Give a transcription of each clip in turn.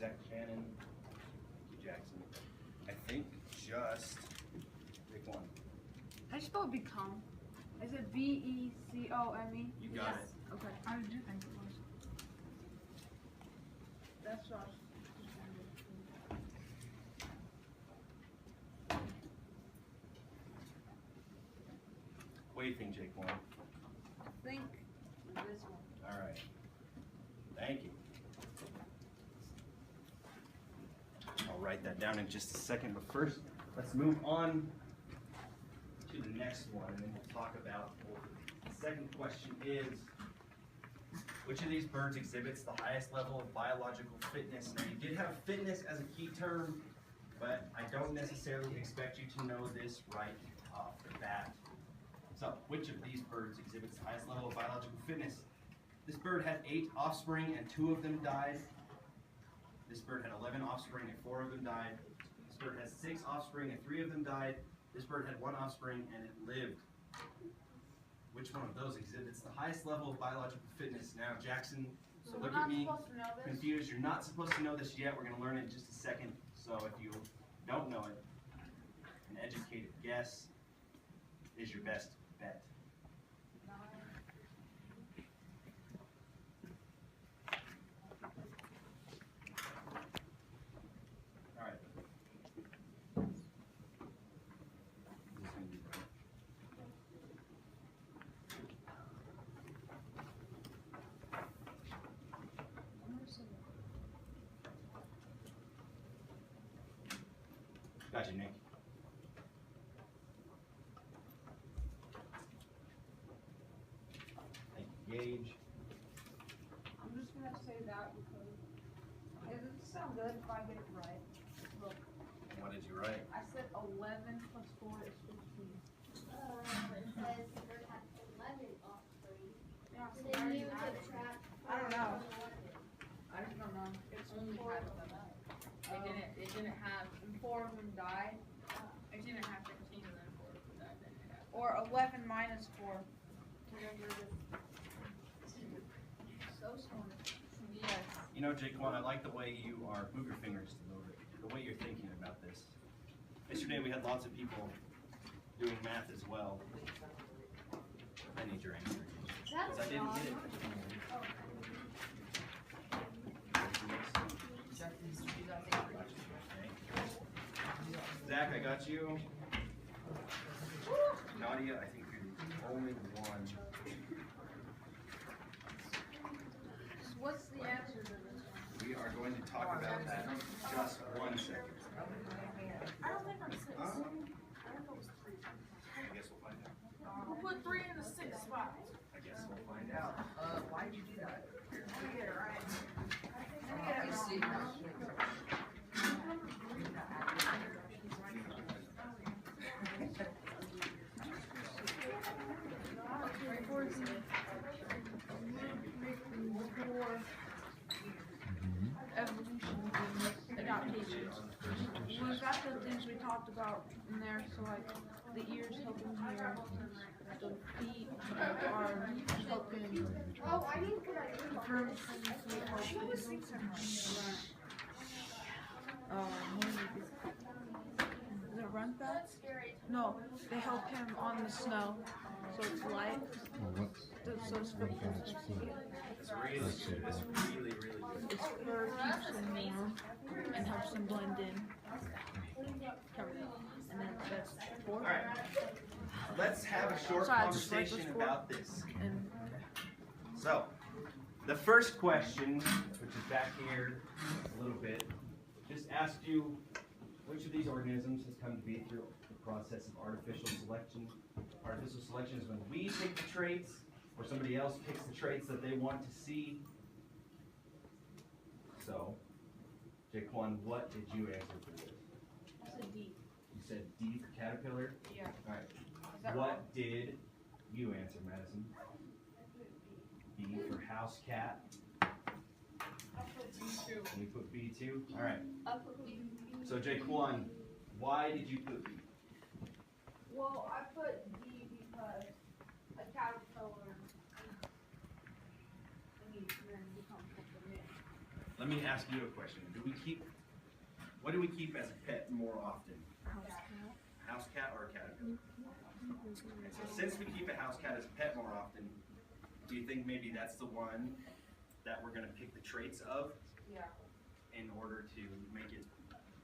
Zach Shannon. Thank you, Jackson. I think just pick one. How do you spell become? Is it B-E-C-O-M-E? You got it. Okay. I do think it was. That's what I was What do you think, Jake? One. I think this one. All right. Thank you. I'll write that down in just a second, but first, let's move on to the next one, and then we'll talk about the second question is, which of these birds exhibits the highest level of biological fitness? Now, you did have fitness as a key term, but I don't necessarily expect you to know this right off the bat. So, which of these birds exhibits the highest level of biological fitness? This bird had 8 offspring and 2 of them died. This bird had 11 offspring and 4 of them died. This bird has 6 offspring and 3 of them died. This bird had 1 offspring and it lived. Which one of those exhibits the highest level of biological fitness? Now, Jackson, so look at me confused. You're not supposed to know this yet. We're going to learn it in just a second. So if you don't know it, an educated guess is your best bet. All right. Got you, Nick. Thank you, Gage. I'm just gonna say that because it doesn't sound good if I get it right. Look, What did you write? I said 11 plus 4 is 15. It says the bird had 11 offspring. Yeah, so Then you I subtract. I don't know. 4. I just don't know. It's Only 4 half of of them. them. It didn't have, And 4 of them died. it didn't have 15 and then 4 of them died, then it had. Or 11 minus 4. Whatever it is. So smart. Yes. You know, Jaquan, I like the way you are, move your fingers to the way you're thinking about this. Yesterday we had lots of people doing math as well. I need your answer. Because I didn't get it. Zach, I got you. Nadia, I think you're the only one. So what's the answer to this one? We are going to talk about that in just 1 second. I don't think I'm 6. Huh? I don't know it's 3. I guess we'll find out. Who put 3 in the 6th spot? I guess we'll find out. Why did you do that? Let me get it right. I see. Evolution, adaptation. Was that the things we talked about in there? So like the ears helping hear, the feet, the arms helping. Oh, I need to Firm feet helping. Is it run fast? No, they help him on the snow, so it's light. So it's for It's really good. It's really, really good. Its fur keeps him warm and helps him blend in. And then that's 4. All right. Let's have a short Sorry, I just wrote conversation those 4. about this. And So, the first question, which is back here a little bit, just asked you which of these organisms has come to be through the process of artificial selection. Artificial selection is when we pick the traits, or somebody else picks the traits that they want to see. So, Jaquan, what did you answer for this? I said D. You said D for caterpillar? Yeah. All right. Is that What wrong? did you answer, Madison? B for house cat. I put B2. And you put B too? All right. I put B. So Jaquan, why did you put B? Well, I put D because a caterpillar. I mean, then becomes something new. Let me ask you a question. What do we keep as a pet more often? House cat or a caterpillar? And so since we keep a house cat as a pet more often, do you think maybe that's the one that we're gonna pick the traits of? Yeah. In order to make it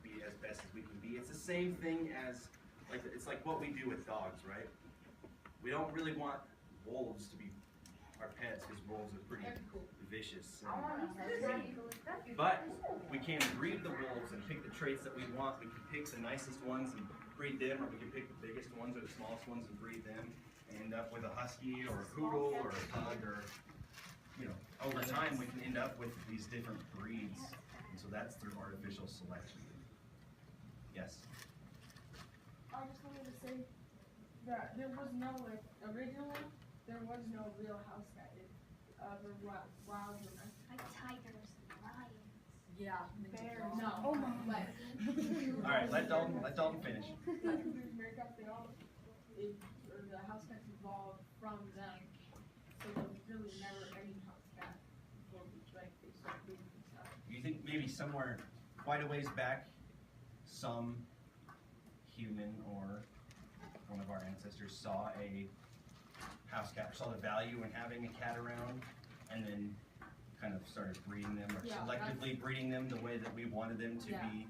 be as best as we can be? It's the same thing as, it's like what we do with dogs, right? We don't really want wolves to be our pets because wolves are pretty vicious. But we can breed the wolves and pick the traits that we want. We can pick the nicest ones and breed them, or we can pick the biggest ones or the smallest ones and breed them, and end up with a husky or a poodle or a pug, or over time we can end up with these different breeds, and so that's through artificial selection. Yes. I just wanted to say that there was no, originally, there was no real house cat. The wild one. Like tigers and lions. Yeah. Bears. No. Oh my. All right, let Dalton finish. The house cats evolved from them, so there was really never any house cat before they started breeding and stuff. You think maybe somewhere quite a ways back, some human or one of our ancestors saw a house cat, saw the value in having a cat around, and then kind of started breeding them, or selectively breeding them the way that we wanted them to be,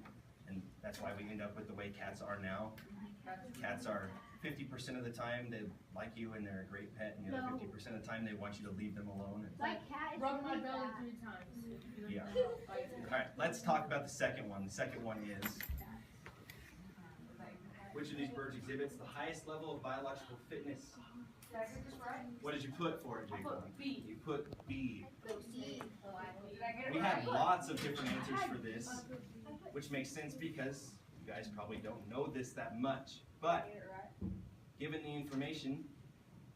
and that's why we end up with the way cats are now. Cats are 50% of the time they like you and they're a great pet, and the other 50% of the time they want you to leave them alone. My cat is Rub my like belly that. 3 times. Yeah. All right, let's talk about the second one. The second one is, which of these birds exhibits the highest level of biological fitness? Did I get this right? What did you put for it, Jacob? B. You put B. Did I get it We right? had lots of different answers for this, which makes sense because you guys probably don't know this that much. But given the information,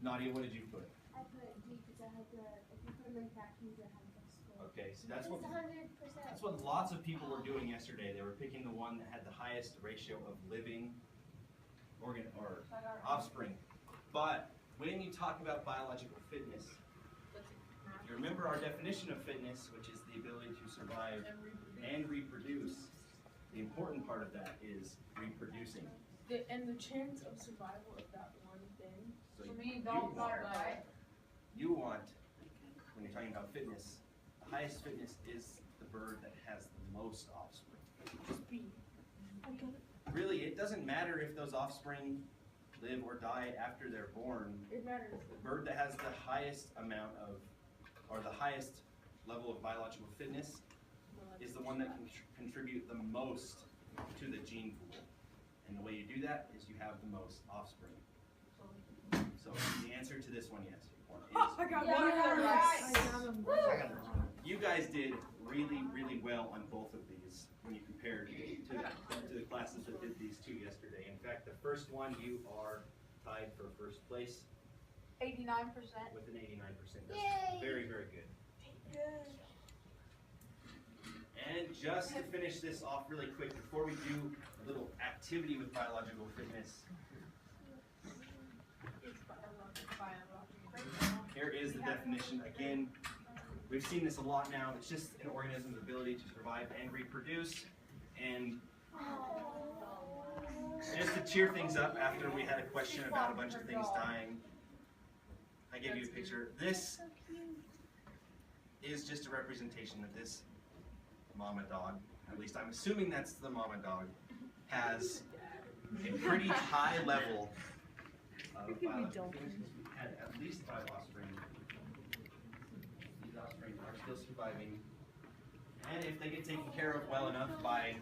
Nadia, what did you put? I put D because I had the, if you put them in vacuums, I had the score. Okay, so that's It's what 100%. that's what lots of people were doing yesterday. They were picking the one that had the highest ratio of living organ or offspring. But when you talk about biological fitness, you remember our definition of fitness, which is the ability to survive and reproduce. The important part of that is reproducing. And the chance of survival of that one thing. So For me, don't want it, right? you want, when you're talking about fitness, the highest fitness is the bird that has the most offspring. Just be. Really, it doesn't matter if those offspring live or die after they're born. It matters. The bird that has the highest amount of, or the highest level of biological fitness is the one that can contribute the most to the gene pool. And the way you do that is you have the most offspring. So the answer to this one, yes, is I got Yeah, one I got it right. you guys did really, really well on both of these when you compared to the classes that did these two yesterday. In fact, the first one you are tied for first place 89%. with an 89%. That's Yay! very, very good. And just to finish this off really quick, before we do a little activity with biological fitness, here is the definition. Again, we've seen this a lot now. It's just an organism's ability to survive and reproduce. And just to cheer things up, after we had a question about a bunch of things dying, I gave you a picture. This is just a representation of this mama dog. At least I'm assuming that's the mama dog. Has a pretty high level of biological fitness. We had at least 5 offspring. These offspring are still surviving. And if they get taken care of well enough by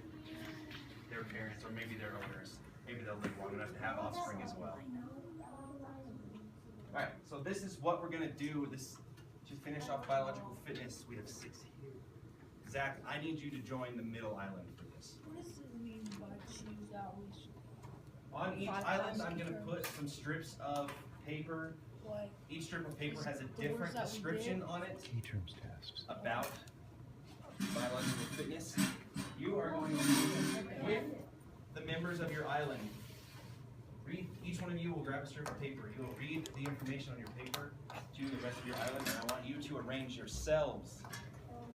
their parents or maybe their owners, maybe they'll live long enough to have offspring as well. Alright, so this is what we're going to do to finish off biological fitness. We have 6 here. Zach, I need you to join the middle island for this. What does it mean by choose out? On each island, I'm going to put some strips of paper. Each strip of paper has a different description on it Key terms tasks. about biological fitness. You are going to, with the members of your island, each one of you will grab a strip of paper. You will read the information on your paper to the rest of your island, and I want you to arrange yourselves